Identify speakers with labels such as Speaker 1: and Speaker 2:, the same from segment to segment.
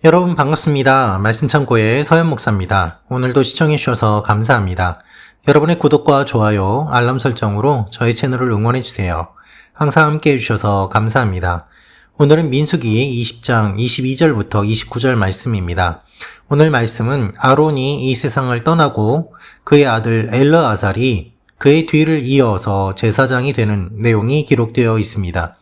Speaker 1: 여러분 반갑습니다. 말씀창고의 서현 목사입니다. 오늘도 시청해 주셔서 감사합니다. 여러분의 구독과 좋아요, 알람 설정으로 저희 채널을 응원해 주세요. 항상 함께 해주셔서 감사합니다. 오늘은 민수기 20장 22절부터 29절 말씀입니다. 오늘 말씀은 아론이 이 세상을 떠나고 그의 아들 엘르아살이 그의 뒤를 이어서 제사장이 되는 내용이 기록되어 있습니다.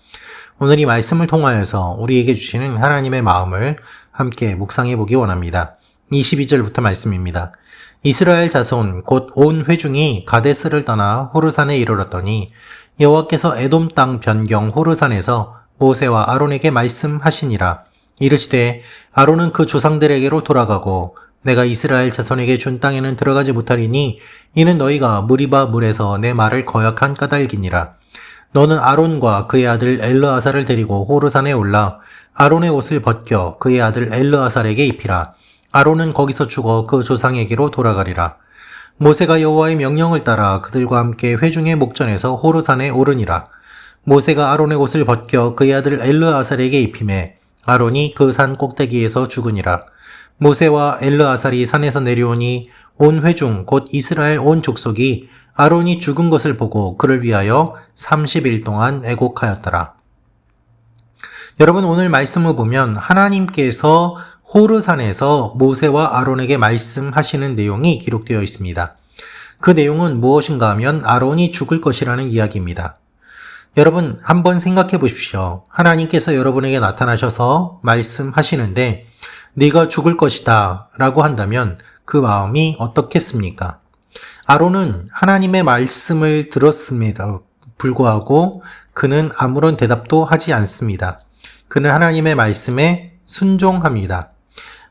Speaker 1: 오늘 이 말씀을 통하여서 우리에게 주시는 하나님의 마음을 함께 묵상해 보기 원합니다. 22절부터 말씀입니다. 이스라엘 자손 곧 온 회중이 가데스를 떠나 호르산에 이르렀더니 여호와께서 에돔 땅 변경 호르산에서 모세와 아론에게 말씀하시니라. 이르시되 아론은 그 조상들에게로 돌아가고 내가 이스라엘 자손에게 준 땅에는 들어가지 못하리니 이는 너희가 무리바 물에서 내 말을 거역한 까닭이니라. 너는 아론과 그의 아들 엘르아살을 데리고 호르산에 올라 아론의 옷을 벗겨 그의 아들 엘르아살에게 입히라. 아론은 거기서 죽어 그 조상에게로 돌아가리라. 모세가 여호와의 명령을 따라 그들과 함께 회중의 목전에서 호르산에 오르니라. 모세가 아론의 옷을 벗겨 그의 아들 엘르아살에게 입히매 아론이 그 산 꼭대기에서 죽으니라. 모세와 엘르아살이 산에서 내려오니 온 회중 곧 이스라엘 온 족속이 아론이 죽은 것을 보고 그를 위하여 30일 동안 애곡하였더라. 여러분, 오늘 말씀을 보면 하나님께서 호르산에서 모세와 아론에게 말씀하시는 내용이 기록되어 있습니다. 그 내용은 무엇인가 하면 아론이 죽을 것이라는 이야기입니다. 여러분, 한번 생각해 보십시오. 하나님께서 여러분에게 나타나셔서 말씀하시는데 네가 죽을 것이다 라고 한다면 그 마음이 어떻겠습니까? 아론은 하나님의 말씀을 들었음에도 불구하고 그는 아무런 대답도 하지 않습니다. 그는 하나님의 말씀에 순종합니다.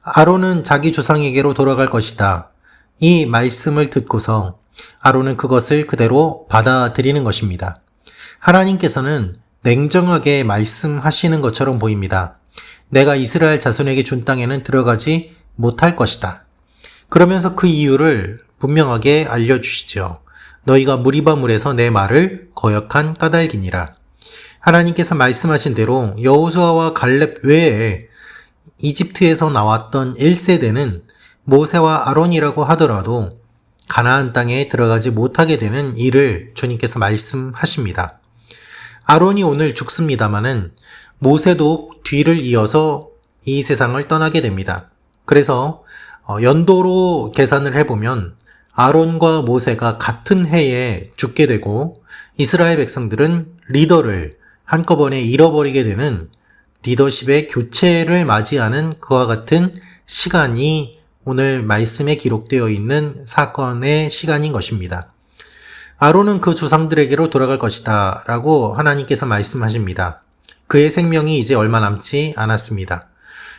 Speaker 1: 아론은 자기 조상에게로 돌아갈 것이다. 이 말씀을 듣고서 아론은 그것을 그대로 받아들이는 것입니다. 하나님께서는 냉정하게 말씀하시는 것처럼 보입니다. 내가 이스라엘 자손에게 준 땅에는 들어가지 못할 것이다. 그러면서 그 이유를 분명하게 알려주시죠. 너희가 무리바 물에서 내 말을 거역한 까닭이니라. 하나님께서 말씀하신 대로 여호수아와 갈렙 외에 이집트에서 나왔던 1세대는 모세와 아론이라고 하더라도 가나안 땅에 들어가지 못하게 되는 일을 주님께서 말씀하십니다. 아론이 오늘 죽습니다마는 모세도 뒤를 이어서 이 세상을 떠나게 됩니다. 그래서 연도로 계산을 해보면 아론과 모세가 같은 해에 죽게 되고 이스라엘 백성들은 리더를 한꺼번에 잃어버리게 되는 리더십의 교체를 맞이하는 그와 같은 시간이 오늘 말씀에 기록되어 있는 사건의 시간인 것입니다. 아론은 그 조상들에게로 돌아갈 것이다 라고 하나님께서 말씀하십니다. 그의 생명이 이제 얼마 남지 않았습니다.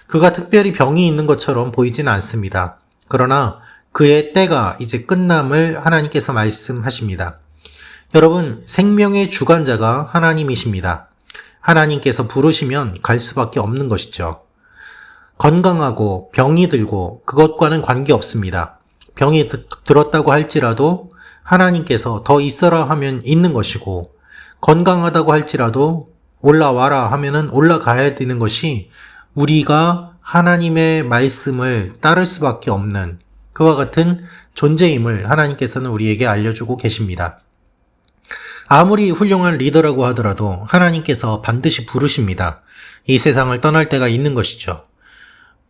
Speaker 1: 그가 특별히 병이 있는 것처럼 보이지는 않습니다. 그러나 그의 때가 이제 끝남을 하나님께서 말씀하십니다. 여러분, 생명의 주관자가 하나님이십니다. 하나님께서 부르시면 갈 수밖에 없는 것이죠. 건강하고 병이 들고 그것과는 관계없습니다. 병이 들었다고 할지라도 하나님께서 더 있어라 하면 있는 것이고 건강하다고 할지라도 올라와라 하면은 올라가야 되는 것이 우리가 하나님의 말씀을 따를 수밖에 없는 그와 같은 존재임을 하나님께서는 우리에게 알려주고 계십니다. 아무리 훌륭한 리더라고 하더라도 하나님께서 반드시 부르십니다. 이 세상을 떠날 때가 있는 것이죠.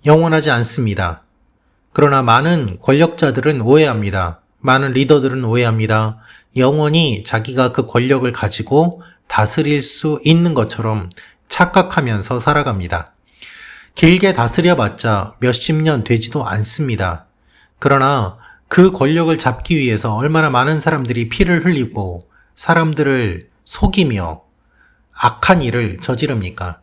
Speaker 1: 영원하지 않습니다. 그러나 많은 권력자들은 오해합니다. 많은 리더들은 오해합니다. 영원히 자기가 그 권력을 가지고 다스릴 수 있는 것처럼 착각하면서 살아갑니다. 길게 다스려봤자 몇십 년 되지도 않습니다. 그러나 그 권력을 잡기 위해서 얼마나 많은 사람들이 피를 흘리고 사람들을 속이며 악한 일을 저지릅니까?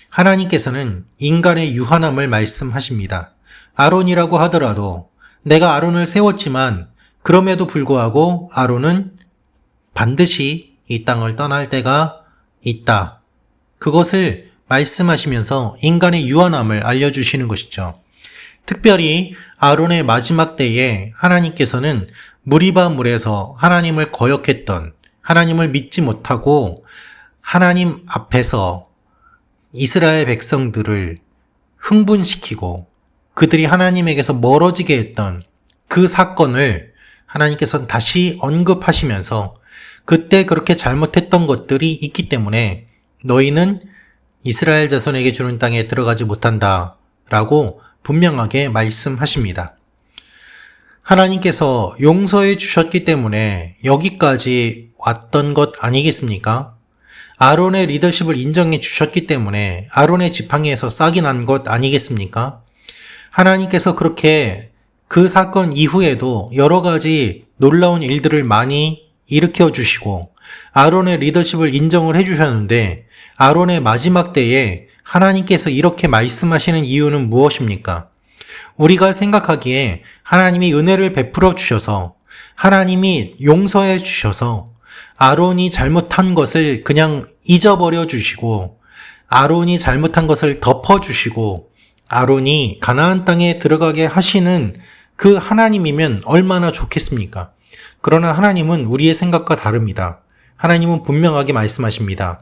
Speaker 1: 하나님께서는 인간의 유한함을 말씀하십니다. 아론이라고 하더라도 내가 아론을 세웠지만 그럼에도 불구하고 아론은 반드시 이 땅을 떠날 때가 있다. 그것을 말씀하시면서 인간의 유한함을 알려주시는 것이죠. 특별히 아론의 마지막 때에 하나님께서는 무리바 물에서 하나님을 거역했던, 하나님을 믿지 못하고 하나님 앞에서 이스라엘 백성들을 흥분시키고 그들이 하나님에게서 멀어지게 했던 그 사건을 하나님께서는 다시 언급하시면서 그때 그렇게 잘못했던 것들이 있기 때문에 너희는 이스라엘 자손에게 주는 땅에 들어가지 못한다 라고 분명하게 말씀하십니다. 하나님께서 용서해 주셨기 때문에 여기까지 왔던 것 아니겠습니까? 아론의 리더십을 인정해 주셨기 때문에 아론의 지팡이에서 싹이 난 것 아니겠습니까? 하나님께서 그렇게 그 사건 이후에도 여러 가지 놀라운 일들을 많이 일으켜 주시고 아론의 리더십을 인정을 해 주셨는데 아론의 마지막 때에 하나님께서 이렇게 말씀하시는 이유는 무엇입니까? 우리가 생각하기에 하나님이 은혜를 베풀어 주셔서 하나님이 용서해 주셔서 아론이 잘못한 것을 그냥 잊어버려 주시고 아론이 잘못한 것을 덮어 주시고 아론이 가나안 땅에 들어가게 하시는 그 하나님이면 얼마나 좋겠습니까? 그러나 하나님은 우리의 생각과 다릅니다. 하나님은 분명하게 말씀하십니다.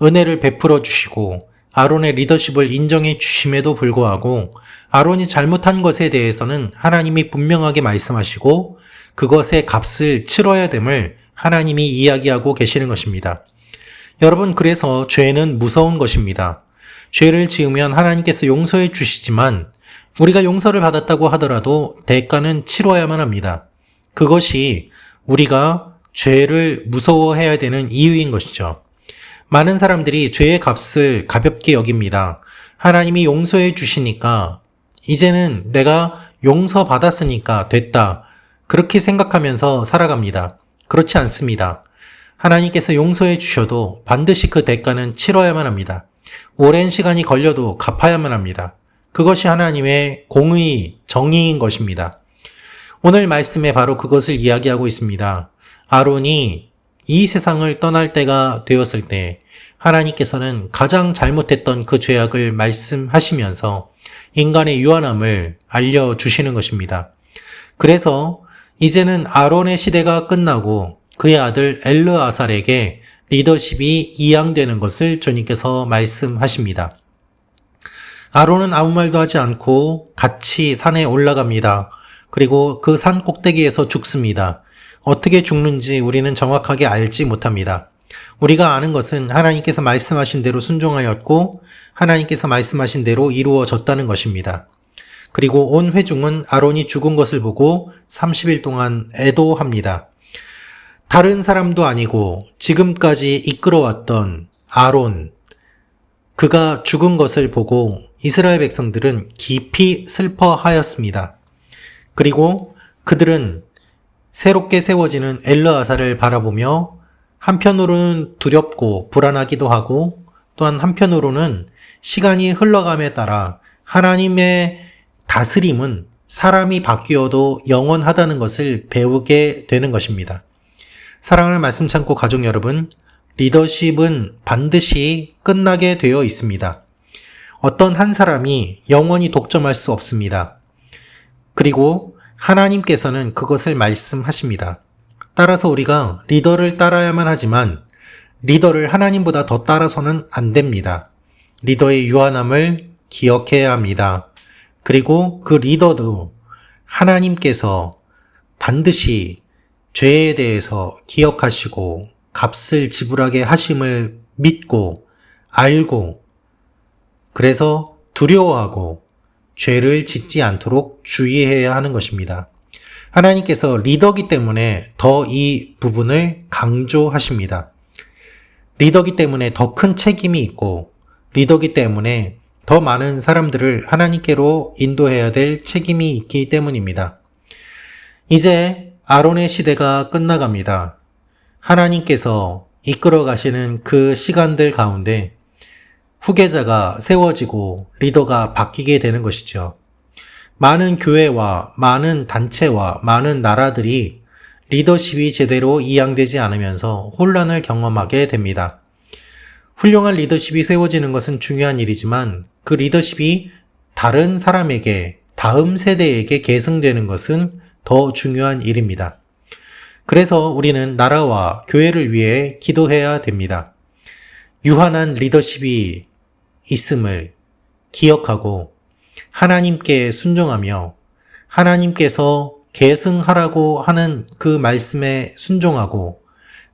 Speaker 1: 은혜를 베풀어 주시고 아론의 리더십을 인정해 주심에도 불구하고 아론이 잘못한 것에 대해서는 하나님이 분명하게 말씀하시고 그것의 값을 치러야 됨을 하나님이 이야기하고 계시는 것입니다. 여러분, 그래서 죄는 무서운 것입니다. 죄를 지으면 하나님께서 용서해 주시지만 우리가 용서를 받았다고 하더라도 대가는 치러야만 합니다. 그것이 우리가 죄를 무서워해야 되는 이유인 것이죠. 많은 사람들이 죄의 값을 가볍게 여깁니다. 하나님이 용서해 주시니까 이제는 내가 용서받았으니까 됐다. 그렇게 생각하면서 살아갑니다. 그렇지 않습니다. 하나님께서 용서해 주셔도 반드시 그 대가는 치러야만 합니다. 오랜 시간이 걸려도 갚아야만 합니다. 그것이 하나님의 공의, 정의인 것입니다. 오늘 말씀에 바로 그것을 이야기하고 있습니다. 아론이 이 세상을 떠날 때가 되었을 때 하나님께서는 가장 잘못했던 그 죄악을 말씀하시면서 인간의 유한함을 알려주시는 것입니다. 그래서 이제는 아론의 시대가 끝나고 그의 아들 엘르아살에게 리더십이 이양되는 것을 주님께서 말씀하십니다. 아론은 아무 말도 하지 않고 같이 산에 올라갑니다. 그리고 그 산 꼭대기에서 죽습니다. 어떻게 죽는지 우리는 정확하게 알지 못합니다. 우리가 아는 것은 하나님께서 말씀하신 대로 순종하였고 하나님께서 말씀하신 대로 이루어졌다는 것입니다. 그리고 온 회중은 아론이 죽은 것을 보고 30일 동안 애도합니다. 다른 사람도 아니고 지금까지 이끌어왔던 아론, 그가 죽은 것을 보고 이스라엘 백성들은 깊이 슬퍼하였습니다. 그리고 그들은 새롭게 세워지는 엘르아살을 바라보며 한편으로는 두렵고 불안하기도 하고 또한 한편으로는 시간이 흘러감에 따라 하나님의 다스림은 사람이 바뀌어도 영원하다는 것을 배우게 되는 것입니다. 사랑하는 말씀 참고 가족 여러분, 리더십은 반드시 끝나게 되어 있습니다. 어떤 한 사람이 영원히 독점할 수 없습니다. 그리고 하나님께서는 그것을 말씀하십니다. 따라서 우리가 리더를 따라야만 하지만 리더를 하나님보다 더 따라서는 안 됩니다. 리더의 유한함을 기억해야 합니다. 그리고 그 리더도 하나님께서 반드시 죄에 대해서 기억하시고 값을 지불하게 하심을 믿고 알고 그래서 두려워하고 죄를 짓지 않도록 주의해야 하는 것입니다. 하나님께서 리더기 때문에 더 이 부분을 강조하십니다. 리더기 때문에 더 큰 책임이 있고 리더기 때문에 더 많은 사람들을 하나님께로 인도해야 될 책임이 있기 때문입니다. 이제 아론의 시대가 끝나갑니다. 하나님께서 이끌어 가시는 그 시간들 가운데 후계자가 세워지고 리더가 바뀌게 되는 것이죠. 많은 교회와 많은 단체와 많은 나라들이 리더십이 제대로 이양되지 않으면서 혼란을 경험하게 됩니다. 훌륭한 리더십이 세워지는 것은 중요한 일이지만 그 리더십이 다른 사람에게, 다음 세대에게 계승되는 것은 더 중요한 일입니다. 그래서 우리는 나라와 교회를 위해 기도해야 됩니다. 유한한 리더십이 있음을 기억하고 하나님께 순종하며 하나님께서 계승하라고 하는 그 말씀에 순종하고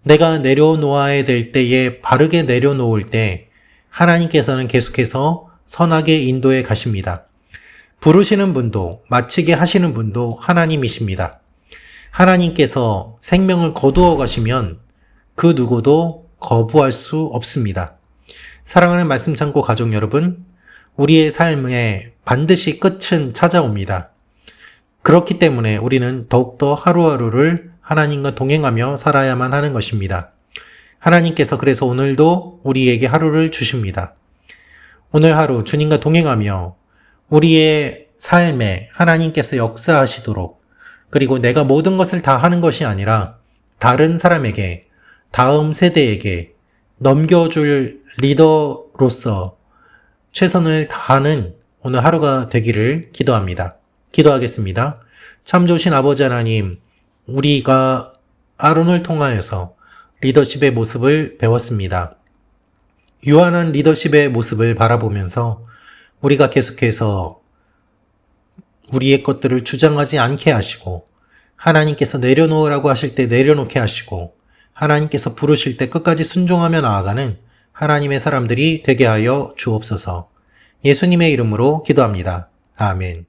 Speaker 1: 내가 내려놓아야 될 때에 바르게 내려놓을 때 하나님께서는 계속해서 선하게 인도해 가십니다. 부르시는 분도 마치게 하시는 분도 하나님이십니다. 하나님께서 생명을 거두어 가시면 그 누구도 거부할 수 없습니다. 사랑하는 말씀 창고 가족 여러분, 우리의 삶에 반드시 끝은 찾아옵니다. 그렇기 때문에 우리는 더욱더 하루하루를 하나님과 동행하며 살아야만 하는 것입니다. 하나님께서 그래서 오늘도 우리에게 하루를 주십니다. 오늘 하루 주님과 동행하며 우리의 삶에 하나님께서 역사하시도록, 그리고 내가 모든 것을 다 하는 것이 아니라 다른 사람에게, 다음 세대에게 넘겨줄 리더로서 최선을 다하는 오늘 하루가 되기를 기도합니다. 기도하겠습니다. 참 좋으신 아버지 하나님, 우리가 아론을 통하여서 리더십의 모습을 배웠습니다. 유한한 리더십의 모습을 바라보면서 우리가 계속해서 우리의 것들을 주장하지 않게 하시고, 하나님께서 내려놓으라고 하실 때 내려놓게 하시고, 하나님께서 부르실 때 끝까지 순종하며 나아가는 하나님의 사람들이 되게 하여 주옵소서. 예수님의 이름으로 기도합니다. 아멘.